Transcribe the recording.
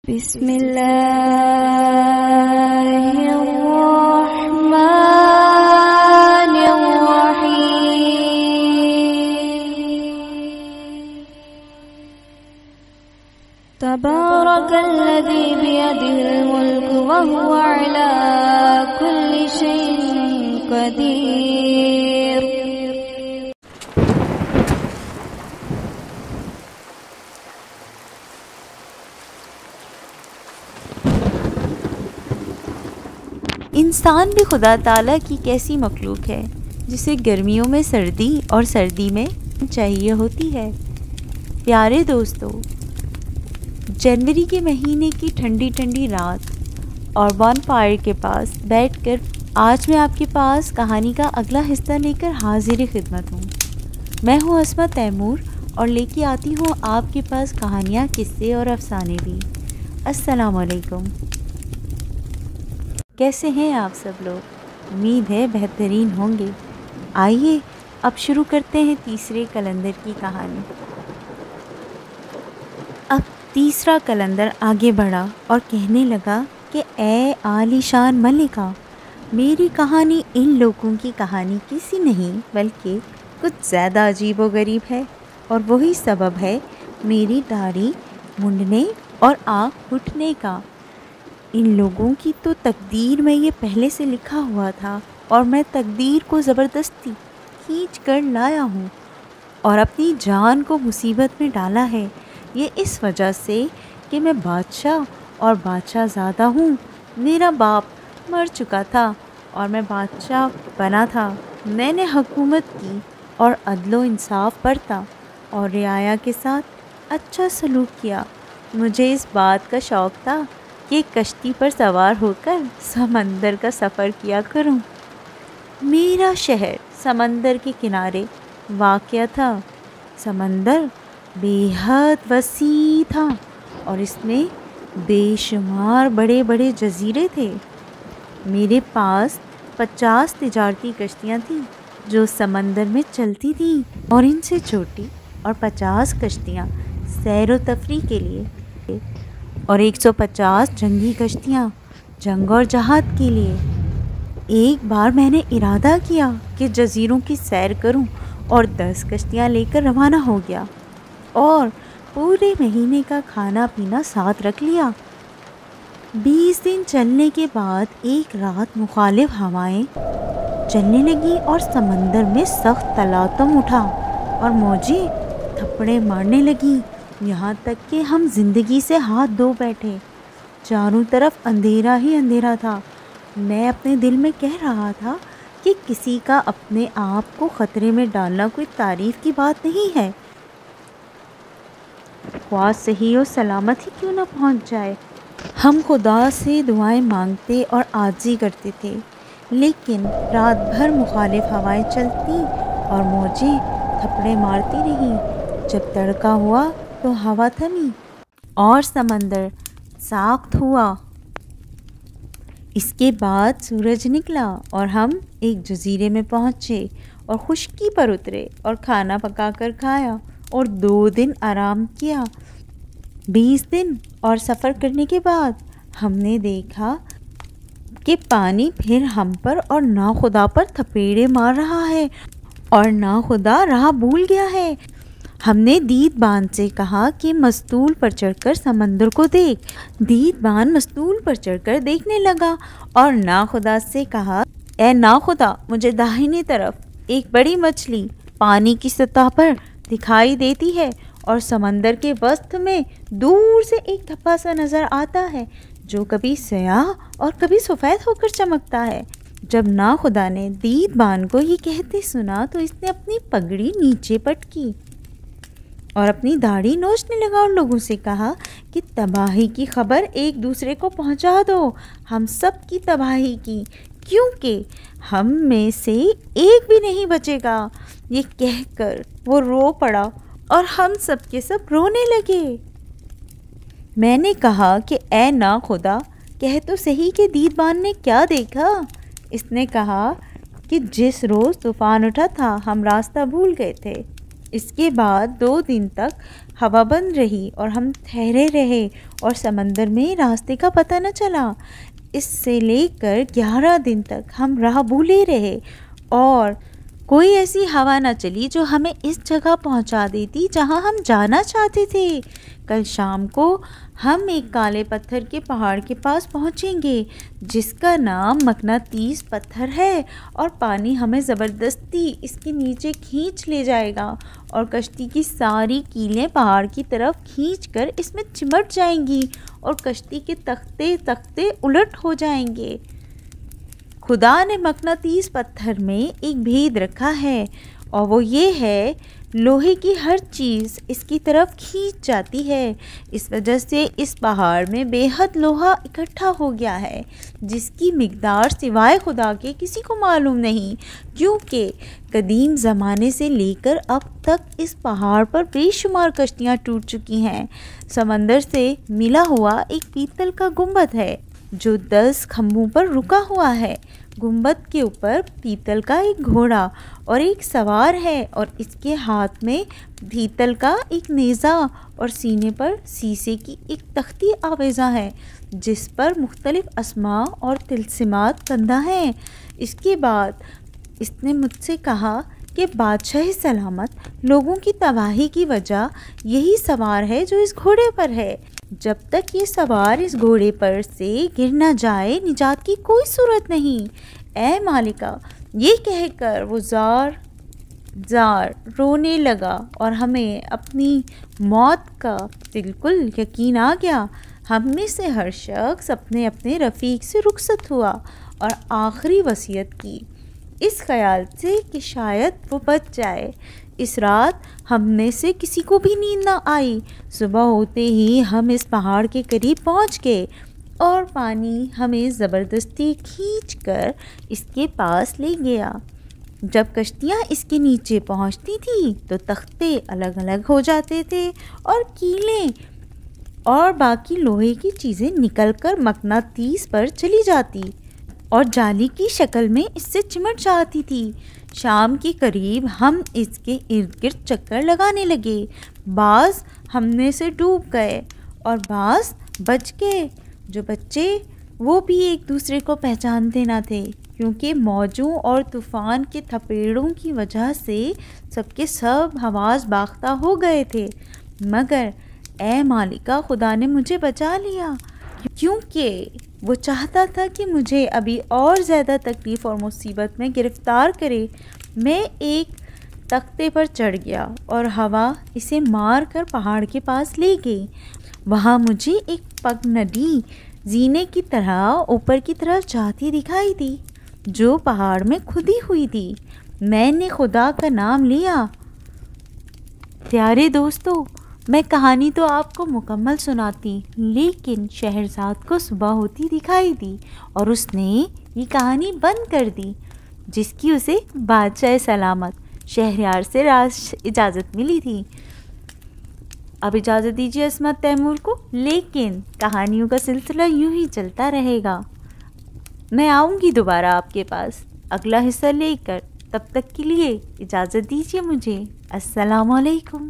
بسم اللہ الرحمن الرحیم تبارک الذی بیدہ الملک وہو علی کل شیء قدیر۔ انسان بھی خدا تعالیٰ کی کیسی مخلوق ہے جسے گرمیوں میں سردی اور سردی میں چاہیے ہوتی ہے۔ پیارے دوستو، جنوری کے مہینے کی ٹھنڈی ٹھنڈی رات اور بون فائر کے پاس بیٹھ کر آج میں آپ کے پاس کہانی کا اگلا حصہ لے کر حاضر خدمت ہوں۔ میں ہوں عصمت تیمور اور لے کے آتی ہوں آپ کے پاس کہانیاں، قصے اور افسانے بھی۔ السلام علیکم، کیسے ہیں آپ سب لوگ؟ امید ہے بہترین ہوں گے۔ آئیے اب شروع کرتے ہیں تیسرے کلندر کی کہانی۔ اب تیسرا کلندر آگے بڑھا اور کہنے لگا کہ اے عالی شان ملکہ، میری کہانی ان لوگوں کی کہانی کسی نہیں بلکہ کچھ زیادہ عجیب و غریب ہے، اور وہی سبب ہے میری داڑھی منڈنے اور آنکھ پھٹنے کا۔ ان لوگوں کی تو تقدیر میں یہ پہلے سے لکھا ہوا تھا، اور میں تقدیر کو زبردستی کھینچ کر لایا ہوں اور اپنی جان کو مصیبت میں ڈالا ہے۔ یہ اس وجہ سے کہ میں بادشاہ اور بادشاہ زادہ ہوں۔ میرا باپ مر چکا تھا اور میں بادشاہ بنا تھا۔ میں نے حکومت کی اور عدل و انصاف برتا اور رعایا کے ساتھ اچھا سلوک کیا۔ مجھے اس بات کا شوق تھا کہ کشتی پر سوار ہو کر سمندر کا سفر کیا کروں۔ میرا شہر سمندر کے کنارے واقع تھا۔ سمندر بے حد وسیع تھا اور اس میں بے شمار بڑے بڑے جزیرے تھے۔ میرے پاس 50 تجارتی کشتیاں تھیں جو سمندر میں چلتی تھیں، اور ان سے چھوٹی اور 50 کشتیاں سیر و تفریح کے لیے، اور 150 جنگی کشتیاں جنگ اور جہاد کے لیے۔ ایک بار میں نے ارادہ کیا کہ جزیروں کی سیر کروں اور 10 کشتیاں لے کر روانہ ہو گیا، اور پورے مہینے کا کھانا پینا ساتھ رکھ لیا۔ 20 دن چلنے کے بعد ایک رات مخالف ہوائیں چلنے لگیں اور سمندر میں سخت تلاطم اٹھا اور موجیں تھپڑے مارنے لگیں، یہاں تک کہ ہم زندگی سے ہاتھ دھو بیٹھے۔ چاروں طرف اندھیرا ہی اندھیرا تھا۔ میں اپنے دل میں کہہ رہا تھا کہ کسی کا اپنے آپ کو خطرے میں ڈالنا کوئی تعریف کی بات نہیں ہے، خواہ صحیح و سلامت ہی کیوں نہ پہنچ جائے۔ ہم خدا سے دعائیں مانگتے اور عاجزی کرتے تھے، لیکن رات بھر مخالف ہوائیں چلتی اور موجیں تھپڑے مارتی رہیں۔ جب تڑکا ہوا تو ہوا تھمی اور سمندر ساخت ہوا۔ اس کے بعد سورج نکلا اور ہم ایک جزیرے میں پہنچے اور خشکی پر اترے اور کھانا پکا کر کھایا اور 2 دن آرام کیا۔ 20 دن اور سفر کرنے کے بعد ہم نے دیکھا کہ پانی پھر ہم پر اور ناخدا پر تھپیڑے مار رہا ہے، اور ناخدا راہ بھول گیا ہے۔ ہم نے دید بان سے کہا کہ مستول پر چڑھ کر سمندر کو دیکھ۔ دید بان مستول پر چڑھ کر دیکھنے لگا اور ناخدا سے کہا، اے ناخدا، مجھے داہنی طرف ایک بڑی مچھلی پانی کی سطح پر دکھائی دیتی ہے، اور سمندر کے وسط میں دور سے ایک دھبا سا نظر آتا ہے جو کبھی سیاہ اور کبھی سفید ہو کر چمکتا ہے۔ جب ناخدا نے دید بان کو یہ کہتے سنا تو اس نے اپنی پگڑی نیچے پٹکی اور اپنی داڑھی نوچنے لگا اور لوگوں سے کہا کہ تباہی کی خبر ایک دوسرے کو پہنچا دو، ہم سب کی تباہی کی، کیونکہ ہم میں سے ایک بھی نہیں بچے گا۔ یہ کہہ کر وہ رو پڑا اور ہم سب کے سب رونے لگے۔ میں نے کہا کہ اے ناخدا، کہہ تو صحیح کہ دید بان نے کیا دیکھا؟ اس نے کہا کہ جس روز طوفان اٹھا تھا ہم راستہ بھول گئے تھے، اس کے بعد 2 دن تک ہوا بند رہی اور ہم ٹھہرے رہے اور سمندر میں راستے کا پتہ نہ چلا۔ اس سے لے کر 11 دن تک ہم راہ بھولے رہے اور کوئی ایسی ہوا نہ چلی جو ہمیں اس جگہ پہنچا دیتی جہاں ہم جانا چاہتے تھے۔ کل شام کو ہم ایک کالے پتھر کے پہاڑ کے پاس پہنچیں گے جس کا نام مقناطیس پتھر ہے، اور پانی ہمیں زبردستی اس کے نیچے کھینچ لے جائے گا اور کشتی کی ساری کیلیں پہاڑ کی طرف کھینچ کر اس میں چمٹ جائیں گی اور کشتی کے تختے الٹ ہو جائیں گے۔ خدا نے مقناطیس پتھر میں ایک بھید رکھا ہے، اور وہ یہ ہے لوہے کی ہر چیز اس کی طرف کھینچ جاتی ہے۔ اس وجہ سے اس پہاڑ میں بے حد لوہا اکٹھا ہو گیا ہے جس کی مقدار سوائے خدا کے کسی کو معلوم نہیں، کیونکہ قدیم زمانے سے لے کر اب تک اس پہاڑ پر بے شمار کشتیاں ٹوٹ چکی ہیں۔ سمندر سے ملا ہوا ایک پیتل کا گنبد ہے جو 10 کھمبوں پر رکا ہوا ہے۔ گنبد کے اوپر پیتل کا ایک گھوڑا اور ایک سوار ہے، اور اس کے ہاتھ میں پیتل کا ایک نیزہ اور سینے پر سیسے کی ایک تختی آویزاں ہے جس پر مختلف اسماء اور طلسمات کندہ ہیں۔ اس کے بعد اس نے مجھ سے کہا کہ بادشاہ سلامت لوگوں کی تباہی کی وجہ یہی سوار ہے جو اس گھوڑے پر ہے۔ جب تک یہ سوار اس گھوڑے پر سے گر نہ جائے نجات کی کوئی صورت نہیں۔ اے مالکہ، یہ کہہ کر وہ زار رونے لگا اور ہمیں اپنی موت کا بالکل یقین آ گیا۔ ہم میں سے ہر شخص اپنے اپنے رفیق سے رخصت ہوا اور آخری وصیت کی، اس خیال سے کہ شاید وہ بچ جائے۔ اس رات ہم میں سے کسی کو بھی نیند نہ آئی۔ صبح ہوتے ہی ہم اس پہاڑ کے قریب پہنچ گئے اور پانی ہمیں زبردستی کھینچ کر اس کے پاس لے گیا۔ جب کشتیاں اس کے نیچے پہنچتی تھیں تو تختے الگ الگ ہو جاتے تھے اور کیلیں اور باقی لوہے کی چیزیں نکل کر مقناطیس پر چلی جاتی اور جالی کی شکل میں اس سے چمٹ جاتی تھی۔ شام کے قریب ہم اس کے ارد گرد چکر لگانے لگے۔ بعض ہم میں سے ڈوب گئے اور بعض بچ گئے۔ جو بچے وہ بھی ایک دوسرے کو پہچانتے نہ تھے، کیونکہ موجوں اور طوفان کے تھپیڑوں کی وجہ سے سب کے سب حواس باختہ ہو گئے تھے، مگر اے مالکہ خدا نے مجھے بچا لیا، کیونکہ وہ چاہتا تھا کہ مجھے ابھی اور زیادہ تکلیف اور مصیبت میں گرفتار کرے۔ میں ایک تختے پر چڑھ گیا اور ہوا اسے مار کر پہاڑ کے پاس لے گئی۔ وہاں مجھے ایک پگڈنڈی زینے کی طرح اوپر کی طرف جاتی دکھائی دی جو پہاڑ میں کھدی ہوئی تھی۔ میں نے خدا کا نام لیا۔ پیارے دوستو، میں کہانی تو آپ کو مکمل سناتی، لیکن شہرزاد کو صبح ہوتی دکھائی دی اور اس نے یہ کہانی بند کر دی، جس کی اسے بادشاہ سلامت شہریار سے اجازت ملی تھی۔ اب اجازت دیجیے عصمت تیمور کو، لیکن کہانیوں کا سلسلہ یوں ہی چلتا رہے گا۔ میں آؤں گی دوبارہ آپ کے پاس اگلا حصہ لے کر، تب تک کے لیے اجازت دیجیے مجھے۔ السلام علیکم۔